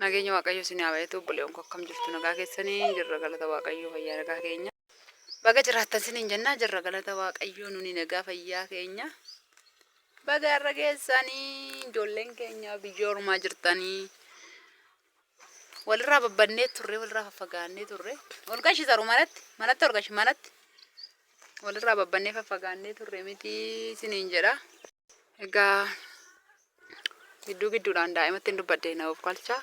Nageenya Waaqayyo isin haa baay'atu obboleewwan koo akkam jirtu nagaa keessanii jirra galata Waaqayyo fayyaa nagaa keenya. Baga jiraattan isiniin jennaa jirra galata Waaqayyo nuni nagaa fayyaa keenya. Baga har'a keessanii ijoolleen keenya biyya ormaa jirtanii walirraa babbannee turre walirraa faffagaannee turre. Olqashi saru manatti olqashi manatti walirraa babbannee faffagaannee turre miti isiniin jedha. Egaa gidduudhaan daa'imatti hin dubbadde na of qalcha.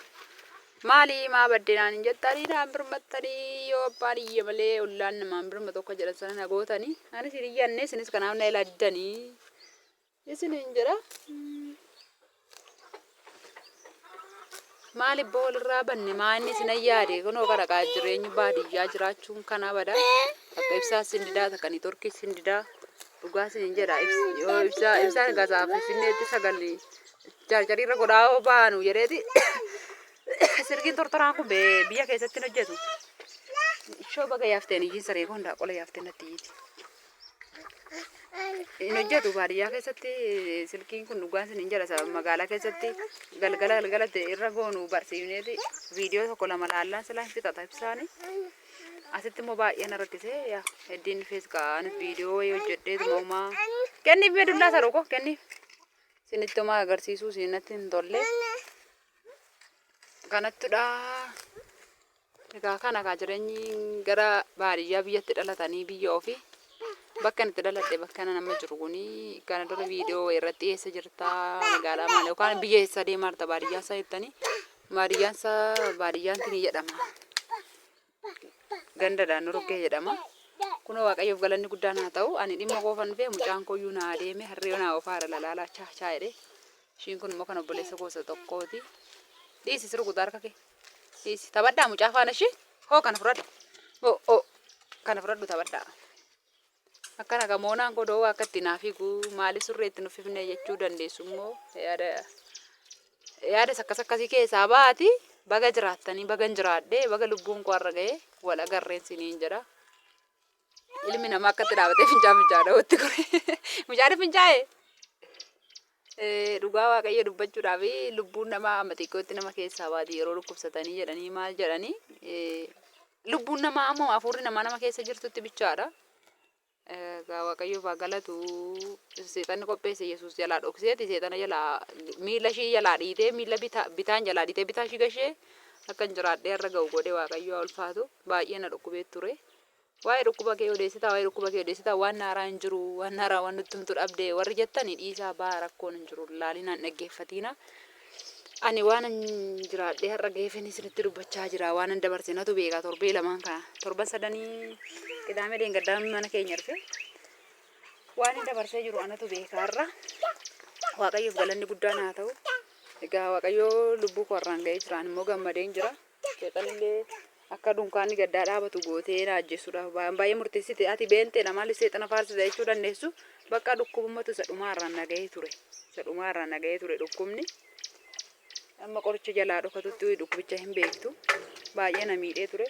Maali maa baddeenaan hin jettanii naan birmattanii yoo abbaan iyya malee ollaan namaan birma tokko jedhan sana nagootanii anis hin iyyanne isinis kanaaf na ilaaddanii isiniin jedha. Maali ibboo walirraa banne maa inni isin yaade kunoo qaraqaa jireenyi baadiyyaa jiraachuun kana bada akka ibsaa sindidaa takkanii torkii sindidaa dhugaa isin jedha. Yoo ibsaan gasaaf finneetti sagalli jarjariirra godhaa baanu jedheeti. Sirgiin tortoraan kun biyya keessatti hojjetu. Shoo baga yaafteen iyyiin saree kun daaqola yaafteen natti iyyiti. Hin hojjetu baadiyyaa keessatti silkiin kun dhugaan isin jedha magaalaa keessatti galgalatti irra goonu barsiifneeti viidiyoo tokko lama laallaan silaan fixata ibsaani. Asitti immoo baay'ee na rakkisee yaa heddiin feeskaan viidiyoo wayii hojjedheetu uumaa kenniif beedullaa saruu ko kenniif sinitti homaa agarsiisuu sinatti hin tolle. Kanattudha. Egaa kana kaa jireenyi gara baadiyyaa biyyatti dhalatanii biyya ofii bakka itti dhaladhe bakka nama jiru kuni kana dura viidiyoo irratti dhiyeessa jirta magaalaa maal yookaan biyya eessa deemarta baadiyyaa isaa jettanii baadiyyaan tinii jedhama. Gandadhaan rukkee jedhama. Kunoo Waaqayyoof galanni guddaan haa ta'u ani dhimma qoofan fee mucaan kooyyuu naa deeme harree naa ofaara lalaalaa chaachaa jedhe. Ishiin kun immoo kan obboleessa gosa tokkooti. Dhiisi sirguutu harka kee. Dhiisi taphadhaa mucaa faana ishee hoo kana fudhadhu. Kana fudhadhu taphadhaa. Akkana gamoonaan godoo akka itti naaf hiiku maaliif surreetti nuuf hifnee jechuu dandeessu immoo yaada akkasii keessaa baati baga jiraattanii baga hin jiraadhee baga lubbuun koo har'a ga'ee wal agarreen siniin jedha. Ilmi namaa akkatti dhaabatee fincaa dha'utti kore mucaan fincaa'e. Dhugaa Waaqayyo dubbachuudhaaf lubbuun namaa amatiikootti nama keessaa baati yeroo dhukkubsatanii jedhanii maal jedhanii lubbuun namaa ammoo hafuurri namaa nama keessa jirtutti bichaadha. Egaa Waaqayyoof haa galatu seexanni qopheesse Yesuus jalaa dhokseeti seexana jalaa miila ishii jalaa dhiitee miila bitaan jalaa dhiitee bitaa ishii gashee akka hin jiraadhee har'a ga'u godhe Waaqayyo haa ulfaatu baay'ee na dhukkubee ture. Waa'ee dhukkuba kee odeessitaa waan haaraa hin jiru waan haaraa waan nutti himtu dhabde warri jettanii dhiisaa baa rakkoon hin jiru laalinaan dhaggeeffatiina. Ani waan hin jiraadhee har'a geeffanii isinitti dubbachaa jira waan hin dabarse natu beeka torbee lamaan kana torban sadanii qidaamee deengaddaa mana keenya dhufe waan hin dabarsee jiru anatu beeka har'a. Waaqayyoof galanni guddaan haa ta'u. Egaa Waaqayyoo lubbuu koo har'aan ga'ee jiraan immoo gammadeen jira. Seexanillee akka dunkaanni gaddaa dhaabatu gootee na ajjeesuudhaaf baay'ee murteessite ati beenteedha maaliif seexana faarsita jechuu dandeessu bakka dhukkubummatu isa dhumaarraan nagahee ture dhukkubni amma qoricha jalaa dhokatutti dhukkubicha hin beektu baay'ee na miidhee ture.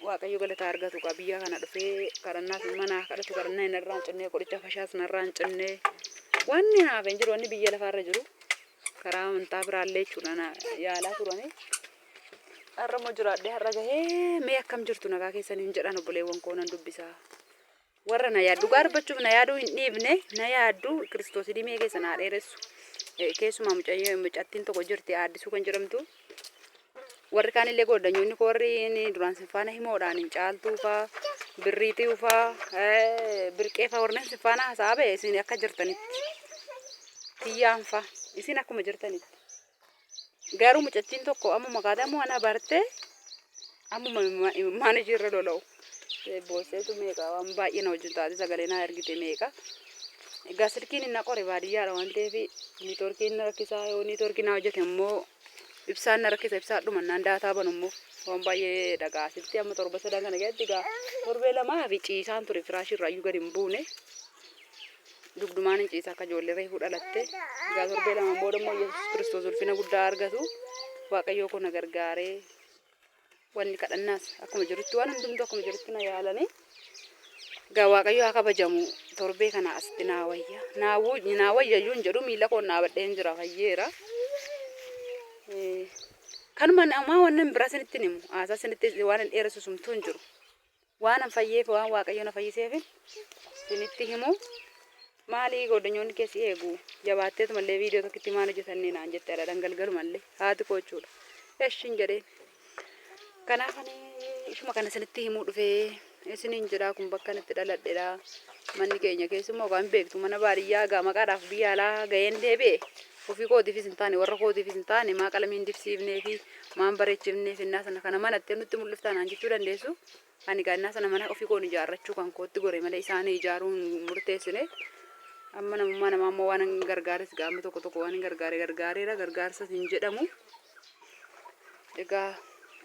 Waaqayyo galata argatu qaba biyya kana dhufee kadhannaaf manaa kadhatu kadhannaa hin irraan cinnee qoricha fashaas narraan cinnee wanni naaf hin jiru wanni biyya lafaarra jiru karaa amantaa biraallee jechuudha yaalaa turanii. Har'a moo jiraadhee har'a gahee mee akkam jirtu nagaa keessaniin jedhan obboleewwan koo nan dubbisa. Warra na yaaddu dhugaa dubbachuuf na yaaduu hin dhiibne na yaaddu Kiristoos dhimee keessa naa dheeressu. Keessumaa mucattiin tokko jirti Aaddisuu kan jedhamtu. Warri kaanillee goddanyoonni koo warri duraan sinfaana himoodhaan hin caaltuu faa birriitii faa birqee faa warreen sinfaana haasa'aa ba'e isin akka jirtanitti tiyyaan faa isin akkuma jirtanitti. Garuu mucattiin tokko amma maqaadhaan ammoo ana barte amma maaneejii irra lola'u. Boosseetu meeqa waan baay'ee na wajjin taate sagalee naa ergite meeqa. Egaa silkiin inni qore baadiyyaadha waan ta'eef niitoorkiin na rakkisaa yoo niitoorkii naa hojjete immoo ibsaan na rakkisa ibsaan dhumannaan daataa banu immoo waan baay'ee dhagaa silti amma torba sadan kana gadi egaa torbee lamaa fi ciisaan ture firaashii irraa iyyuu gadi hin buune. Dugdumaan hin ciisaa akka ijoollee reefuu dhalatte egaa torbee lama booda immoo Yesuus Kiristoos ulfina guddaa argatu Waaqayyoo kun na gargaaree wanni kadhannaas akkuma jirutti waan hundumtu akkuma jirutti na yaalanii egaa Waaqayyoo haa kabajamu torbee kana asitti naa wayya iyyuu hin jedhu miila koo naa badheen jira fayyeera. Kanuma namaa waan biraa sinitti himu aasaa sinitti waan dheeressu sumtuu hin jiru. Waan fayyeef waan waaqayyoon fayyiseef sinitti himu. Maali godinyoonni keessi eegu jabaatteetu mallee viidiyoo tokkitti maal hojjetannee naan jettee dangalgalu mallee haati koochuudha. Eshin jedheen. Kanaaf ani ishuma kana sinitti himuu dhufee isiniin jedhaa kun bakka itti dhaladheedha. Manni keenya keessumaa waan beektu mana baadiyyaa gaa maqaadhaaf biyya alaa ga'een deebi'e. Ofii kootiifis hin taane warra kootiifis hin taane maa qalamiin dibsiifnee fi maan bareechifnee finnaa sana kana manatti nutti mul'iftaan aan jechuu dandeessu. Ani gaannaa sana mana ofii koon ijaarrachuu kan kootti gore malee isaanii ijaaruun murteessine. Amma namummaa namaa ammoo waan gargaares gaamma tokko waan gargaareera gargaarsa hin jedhamu. Egaa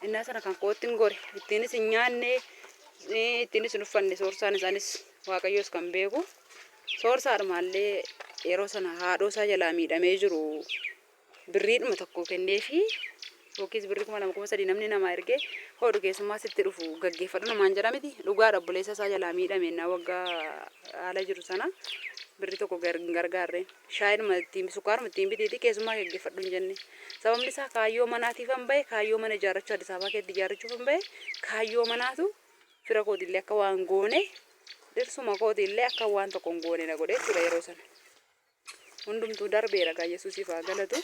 innaa sana kan kootti gore ittiinis hin nyaanne ittiinis hin uffanne soorsaan isaanis waaqayyoos kan beeku. Soorsaadhumaallee yeroo sana haadhoosaa jalaa miidhamee jiru birriidhuma tokko kenneefi yookiis birrii 2,300 namni namaa ergee hodhu keessummaa sitti dhufu gaggeeffadhu namaan jedha miti dhugaa obboleessa isaa jalaa miidhame naa waggaa haala jiru sana birrii tokko gargaarreen shaayinuma ittiin sukkaaruma ittiin bitiiti keessummaa gaggeeffadhu hin jenne sababni isaa kaayyoo manaatiif han bahe kaayyoo mana ijaarrachuu Addis Ababaa keessatti ijaarrachuuf han bahe kaayyoo manaatu fira kootillee akka waan goone dhirsuma kootillee akka waan tokko hin goone na godhe ture yeroo sana hundumtuu darbeera gaa Yesuusiif haa galatu.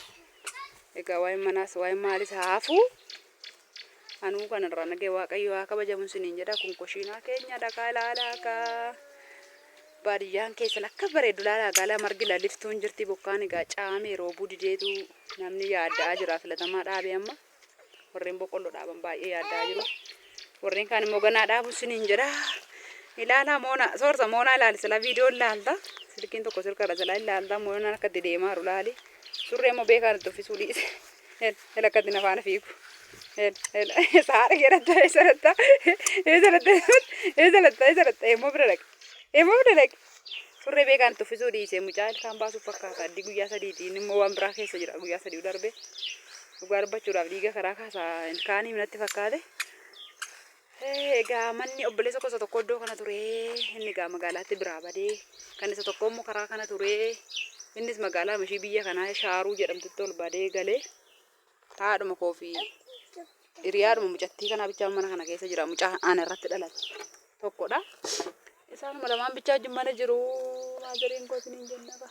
Egaa waa'ee manaas waa'ee maalis haafuu anuu kanarraa nagee waaqayyo haa kabajamu siniin jedha kun koshiinaa keenya dhagaa ilaalaa akka baadiyyaan keessan akka bareedu ilaalaa gaala margi lalliftuun jirti bokkaan egaa caamee roobuu dideetu namni yaaddaa jira filatamaa dhaabee amma warreen boqqolloo dhaaban baay'ee yaaddaa jiru warreen kaan immoo ganaa dhaabu siniin jedha ilaalaa moona soorsa moonaa ilaalisala viidiyoo ilaalta silkiin tokko sirkarra jalaa ilaalta moonaan akka itti deemaa jiru ilaali. Surree mo beekaan itti uffisuu dhiise. Hela akkatti nafaana fiigu. Saara jedhata eesalatta immoo bira dhaqe. Surree beekaan itti uffisuu dhiise mucaa ilkaan baasuuf fakkaata. Addi guyyaa sadiitiin immoo waan biraa keessa jira guyyaa sadii darbe. Dhugaa dubbachuudhaaf dhiiga karaa kaasaa ilkaanii minatti fakkaate. Egaa manni obboleessa gosa tokko iddoo kana ture inni egaa magaalaatti biraa badee kan isa tokko immoo karaa kana ture. Innis magaalaa mashii biyya kanaa shaaruu jedhamtutti ol badee galee haadhuma koofi hiriyaadhuma mucattii kanaa bichaa mana kana keessa jira mucaa ana irratti dhalate tokkodha. Isaanuma lamaan bichaa wajjin mana jiru maazariin kootiin hin jennaba.